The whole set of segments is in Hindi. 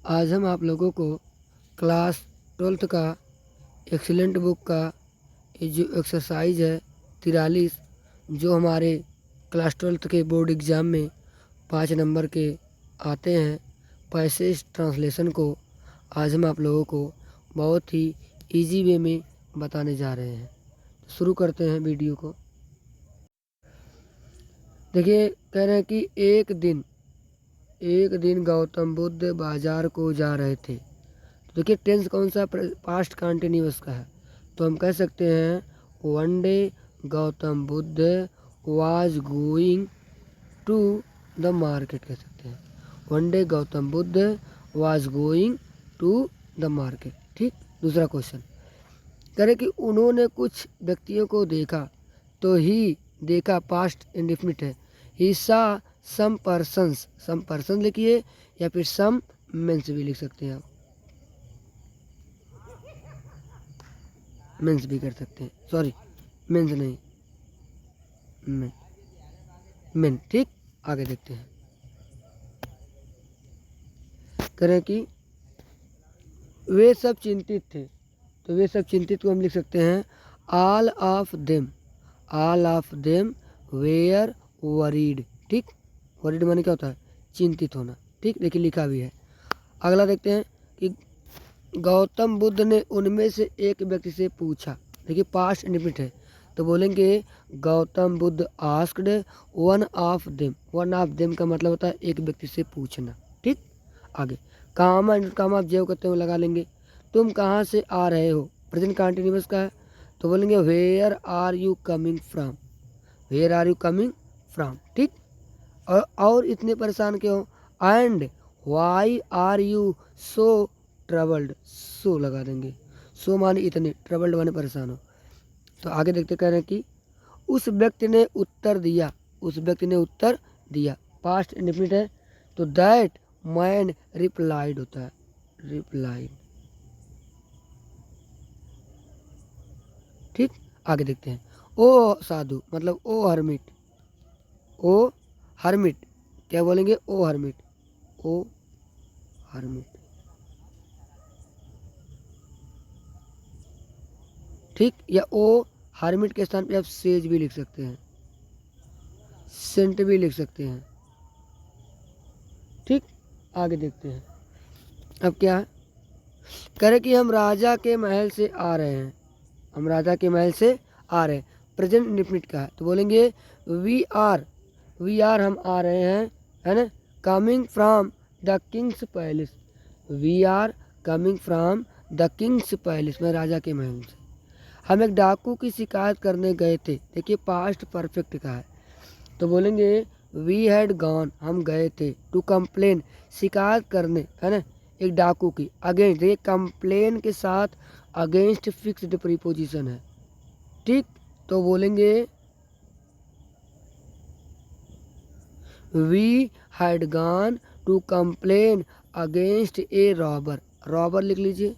आज हम आप लोगों को क्लास 12th का एक्सीलेंट बुक का ये जो एक्सरसाइज है 43, जो हमारे क्लास 12th के बोर्ड एग्ज़ाम में 5 नंबर के आते हैं, पैसेज ट्रांसलेशन को आज हम आप लोगों को बहुत ही इजी वे में बताने जा रहे हैं। तो शुरू करते हैं वीडियो को। देखिए, कह रहे हैं कि एक दिन गौतम बुद्ध बाजार को जा रहे थे। तो देखिए, टेंस कौन सा, पास्ट कंटिन्यूअस का है, तो हम कह सकते हैं one day Gautam Buddha was going to the market, कह सकते हैं one day Gautam Buddha was going to the market. ठीक। दूसरा क्वेश्चन करें कि उन्होंने कुछ व्यक्तियों को देखा, तो ही देखा पास्ट इंडेफिनिट है। ही सा सम पर्सन लिखिए या फिर सम मेंस भी लिख सकते हैं, आप मेंस भी कर सकते हैं, सॉरी मेंस नहीं, मेन। ठीक। आगे देखते हैं। करें कि वे सब चिंतित थे, तो वे सब चिंतित को हम लिख सकते हैं all of them were worried. ठीक। वरीड माने क्या होता है, चिंतित होना। ठीक। देखिए, लिखा भी है। अगला देखते हैं कि गौतम बुद्ध ने उनमें से एक व्यक्ति से पूछा। देखिए, पास्ट इंडेफिनिट है, तो बोलेंगे Gautam Buddha asked one of them का मतलब होता है एक व्यक्ति से पूछना। ठीक। आगे कामा आप जेव करते हुए लगा लेंगे। तुम कहाँ से आ रहे हो, प्रेजेंट कंटिन्यूअस का है, तो बोलेंगे where are you coming from. ठीक। और इतने परेशान क्यों, and why are you so troubled, so लगा देंगे, सो माने इतने, ट्रबल्ड माने परेशान हो। तो आगे देखते कह रहे हैं कि उस व्यक्ति ने उत्तर दिया, पास्ट इंडेफिनिट है, तो दैट मैन रिप्लाइड होता है, रिप्लाइड। ठीक। आगे देखते हैं ओ साधु मतलब ओ हर्मिट, क्या बोलेंगे ओ हर्मिट, ठीक। या ओ हर्मिट के स्थान पे आप सेज भी लिख सकते हैं, सेंट भी लिख सकते हैं। ठीक। आगे देखते हैं। अब क्या है, करे कि हम राजा के महल से आ रहे हैं, प्रेजेंट इंडेफिनिट का है, तो बोलेंगे वी आर हम आ रहे हैं, है ना, coming from the king's palace, we are coming from the king's palace, मैं राजा के महल से। हम एक डाकू की शिकायत करने गए थे। देखिए, पास्ट परफेक्ट का है, तो बोलेंगे वी हैड गॉन, हम गए थे, टू कंप्लेन, शिकायत करने, है ना, एक डाकू की, अगेंस्ट, ये कंप्लेन के साथ अगेंस्ट फिक्स्ड प्रीपोजिशन है। ठीक। तो बोलेंगे we had gone to complain against a robber लिख लीजिए,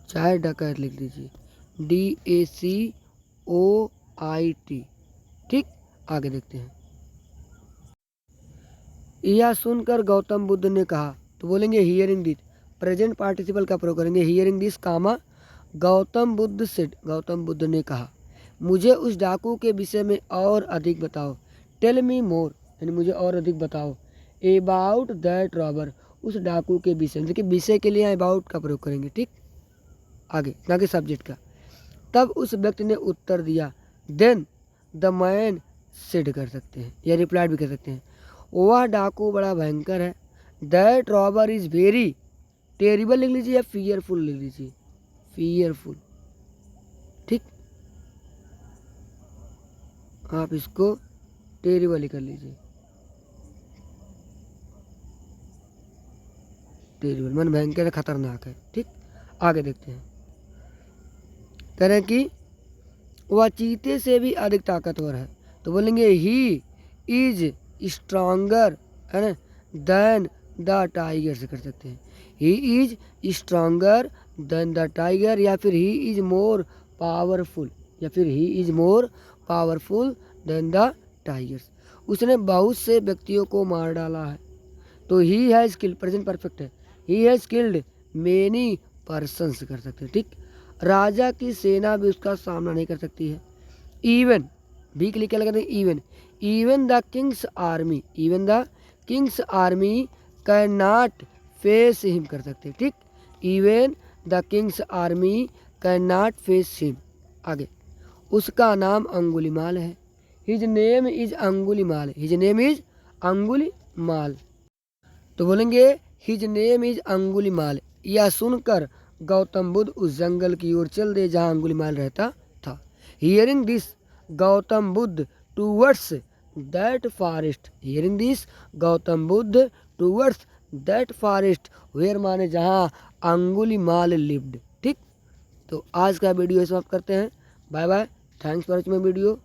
चाहे डकैत लिख लीजिए, DACOIT। ठीक। आगे देखते हैं। यह सुनकर गौतम बुद्ध ने कहा, तो बोलेंगे हियरिंग दिस, प्रेजेंट पार्टिसिपल का प्रयोग करेंगे, हियरिंग दिस कामा गौतम बुद्ध ने कहा, मुझे उस डाकू के विषय में और अधिक बताओ, टेल मी मोर, यानी मुझे और अधिक बताओ, अबाउट दैट रॉबर, उस डाकू के विषय में। देखिए, विषय के लिए अबाउट का प्रयोग करेंगे। ठीक। आगे, ना कि सब्जेक्ट का। तब उस व्यक्ति ने उत्तर दिया, देन द मैन सेड कर सकते हैं, या रिप्लाइड भी कर सकते हैं, वह डाकू बड़ा भयंकर है, that robber is very terrible लिख लीजिए या फियरफुल लिख लीजिए, फियरफुल। ठीक। आप इसको टेरिबल ही कर लीजिए, टेरिबल मन भयंकर है, खतरनाक है। ठीक। आगे देखते हैं। कह रहे हैं कि वह चीते से भी अधिक ताकतवर है, तो बोलेंगे ही इज स्ट्रांगर, है ना, देन द टाइगर से कर सकते हैं, he is stronger than the tiger, या फिर he is more powerful, than the tigers. उसने बहुत से व्यक्तियों को मार डाला है। तो he has killed, present perfect है, he has killed many persons कर सकते हैं, ठीक। राजा की सेना भी उसका सामना नहीं कर सकती है। इवन भी के लिए क्या लगाते हैं, even, even the Kings army, even the Kings army can not face him कर सकते हैं, ठीक। Even the Kings army can not face him. आगे, उसका नाम अंगुलीमाल है, his name is Angulimal, his name is Angulimal. तो बोलेंगे हिज नेम इज अंगुलीमाल। यह सुनकर गौतम बुद्ध उस जंगल की ओर चल दिए जहाँ अंगुलीमाल रहता था। Hearing this Gautam Buddha towards that forest, hearing this Gautam Buddha towards that forest, where माने जहाँ अंगुलीमाल लिव्ड, ठीक। तो आज का वीडियो समाप्त करते हैं। Bye bye, thanks for watching my video.